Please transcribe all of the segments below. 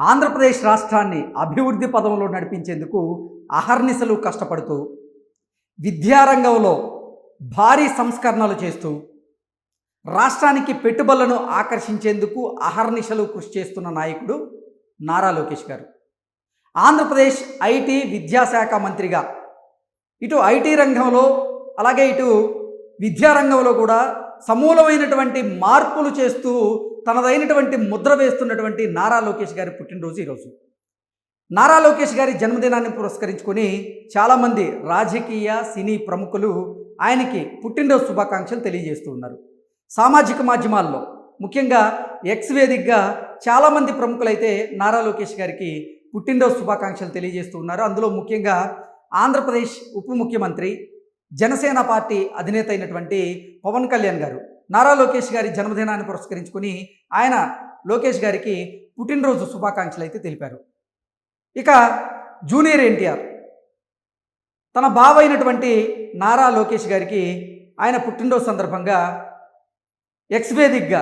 ఆంధ్రప్రదేశ్ రాష్ట్రాన్ని అభివృద్ధి పదంలో నడిపించేందుకు అహర్నిశలు కష్టపడుతూ విద్యారంగంలో భారీ సంస్కరణలు చేస్తూ రాష్ట్రానికి పెట్టుబడులను ఆకర్షించేందుకు అహర్నిశలు కృషి చేస్తున్న నాయకుడు నారా లోకేష్ గారు. ఆంధ్రప్రదేశ్ ఐటీ విద్యాశాఖ మంత్రిగా ఇటు ఐటీ రంగంలో అలాగే ఇటు విద్యారంగంలో కూడా సమూలమైనటువంటి మార్పులు చేస్తూ తనదైనటువంటి ముద్ర వేస్తున్నటువంటి నారా లోకేష్ గారి పుట్టినరోజు ఈరోజు. నారా లోకేష్ గారి జన్మదినాన్ని పురస్కరించుకొని చాలామంది రాజకీయ సినీ ప్రముఖులు ఆయనకి పుట్టినరోజు శుభాకాంక్షలు తెలియజేస్తూ ఉన్నారు. సామాజిక మాధ్యమాల్లో ముఖ్యంగా ఎక్స్ వేదికగా చాలామంది ప్రముఖులైతే నారా లోకేష్ గారికి పుట్టినరోజు శుభాకాంక్షలు తెలియజేస్తూ ఉన్నారు. అందులో ముఖ్యంగా ఆంధ్రప్రదేశ్ ఉప ముఖ్యమంత్రి జనసేన పార్టీ అధినేత అయినటువంటి పవన్ కళ్యాణ్ గారు నారా లోకేష్ గారి జన్మదినాన్ని పురస్కరించుకొని ఆయన లోకేష్ గారికి పుట్టినరోజు శుభాకాంక్షలు అయితే తెలిపారు. ఇక జూనియర్ ఎన్టీఆర్ తన బావ అయినటువంటి నారా లోకేష్ గారికి ఆయన పుట్టినరోజు సందర్భంగా ఎక్స్ వేదికగా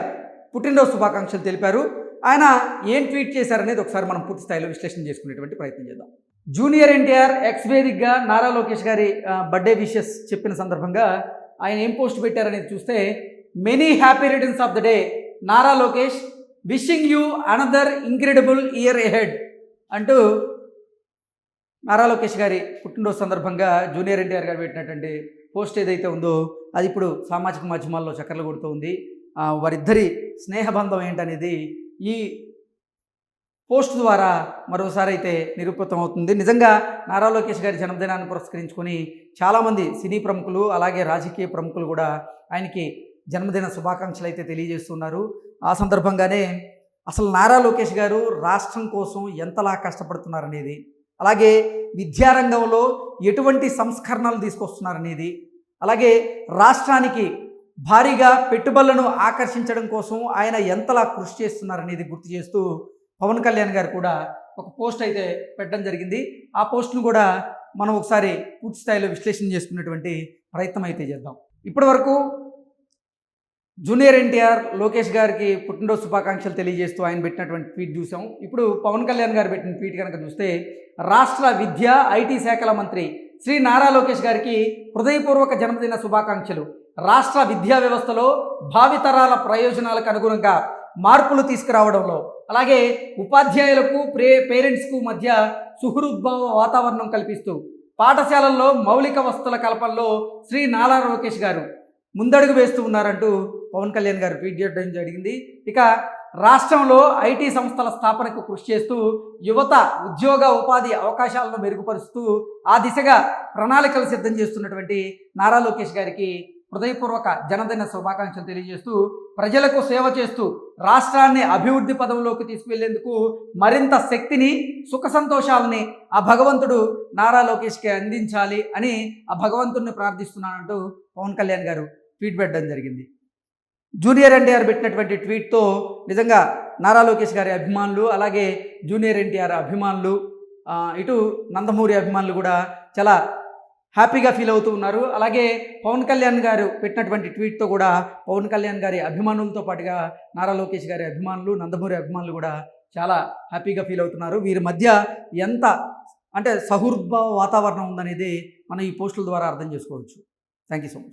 పుట్టినరోజు శుభాకాంక్షలు తెలిపారు. ఆయన ఏం ట్వీట్ చేశారనేది ఒకసారి మనం పూర్తి స్థాయిలో విశ్లేషణ చేసుకునేటువంటి ప్రయత్నం చేద్దాం. జూనియర్ ఎన్టీఆర్ ఎక్స్ వేదికగా నారా లోకేష్ గారి బర్త్డే విషెస్ చెప్పిన సందర్భంగా ఆయన ఏం పోస్ట్ పెట్టారనేది చూస్తే, many happy returns of the day Nara Lokesh, wishing you another incredible year ahead అంటూ నారా లోకేష్ గారి పుట్టినరోజు సందర్భంగా జూనియర్ ఎన్టీఆర్ గారు పెట్టినటువంటి పోస్ట్ ఏదైతే ఉందో అది ఇప్పుడు సామాజిక మాధ్యమాల్లో చక్కర్లు కొడుతూ ఉంది. వారిద్దరి స్నేహబంధం ఏంటనేది ఈ పోస్ట్ ద్వారా మరోసారి అయితే నిరూపితం అవుతుంది. నిజంగా నారా లోకేష్ గారి జన్మదినాన్ని పురస్కరించుకొని చాలామంది సినీ ప్రముఖులు అలాగే రాజకీయ ప్రముఖులు కూడా ఆయనకి జన్మదిన శుభాకాంక్షలు అయితే తెలియజేస్తున్నారు. ఆ సందర్భంగానే అసలు నారా లోకేష్ గారు రాష్ట్రం కోసం ఎంతలా కష్టపడుతున్నారనేది, అలాగే విద్యారంగంలో ఎటువంటి సంస్కరణలు తీసుకొస్తున్నారనేది, అలాగే రాష్ట్రానికి భారీగా పెట్టుబడులను ఆకర్షించడం కోసం ఆయన ఎంతలా కృషి చేస్తున్నారనేది గుర్తు చేస్తూ పవన్ కళ్యాణ్ గారు కూడా ఒక పోస్ట్ అయితే పెట్టడం జరిగింది. ఆ పోస్ట్ను కూడా మనం ఒకసారి పూర్తి స్థాయిలో విశ్లేషణ చేసుకునేటువంటి ప్రయత్నం అయితే చేద్దాం. ఇప్పటి వరకు జూనియర్ ఎన్టీఆర్ లోకేష్ గారికి పుట్టినరోజు శుభాకాంక్షలు తెలియజేస్తూ ఆయన పెట్టినటువంటి ట్వీట్ చూసాం. ఇప్పుడు పవన్ కళ్యాణ్ గారు పెట్టిన ట్వీట్ కనుక చూస్తే, రాష్ట్ర విద్యా ఐటీ శాఖల మంత్రి శ్రీ నారా లోకేష్ గారికి హృదయపూర్వక జన్మదిన శుభాకాంక్షలు. రాష్ట్ర విద్యా వ్యవస్థలో భావితరాల ప్రయోజనాలకు అనుగుణంగా మార్పులు తీసుకురావడంలో, అలాగే ఉపాధ్యాయులకు పేరెంట్స్కు మధ్య సుహృద్భావ వాతావరణం కల్పిస్తూ పాఠశాలల్లో మౌలిక వసతుల కల్పనలో శ్రీ నారా లోకేష్ గారు ముందడుగు వేస్తూ ఉన్నారంటూ పవన్ కళ్యాణ్ గారు ట్వీట్ చేయడం జరిగింది. ఇక రాష్ట్రంలో ఐటీ సంస్థల స్థాపనకు కృషి చేస్తూ యువత ఉద్యోగ ఉపాధి అవకాశాలను మెరుగుపరుస్తూ ఆ దిశగా ప్రణాళికలు సిద్ధం చేస్తున్నటువంటి నారా లోకేష్ గారికి హృదయపూర్వక జన్మదిన శుభాకాంక్షలు తెలియజేస్తూ, ప్రజలకు సేవ చేస్తూ రాష్ట్రాన్ని అభివృద్ధి పదంలోకి తీసుకువెళ్లేందుకు మరింత శక్తిని సుఖ సంతోషాలని ఆ భగవంతుడు నారా లోకేష్కి అందించాలి అని ఆ భగవంతుడిని ప్రార్థిస్తున్నానంటూ పవన్ కళ్యాణ్ గారు ట్వీట్ పెట్టడం జరిగింది. జూనియర్ ఎన్టీఆర్ పెట్టినటువంటి ట్వీట్తో నిజంగా నారా లోకేష్ గారి అభిమానులు అలాగే జూనియర్ ఎన్టీఆర్ అభిమానులు ఇటు నందమూరి అభిమానులు కూడా చాలా హ్యాపీగా ఫీల్ అవుతూ ఉన్నారు. అలాగే పవన్ కళ్యాణ్ గారు పెట్టినటువంటి ట్వీట్తో కూడా పవన్ కళ్యాణ్ గారి అభిమానులతో పాటుగా నారా లోకేష్ గారి అభిమానులు నందమూరి అభిమానులు కూడా చాలా హ్యాపీగా ఫీల్ అవుతున్నారు. వీరి మధ్య ఎంత అంటే సౌహృద్భావ వాతావరణం ఉందనేది మనం ఈ పోస్టుల ద్వారా అర్థం చేసుకోవచ్చు. Thank you so much.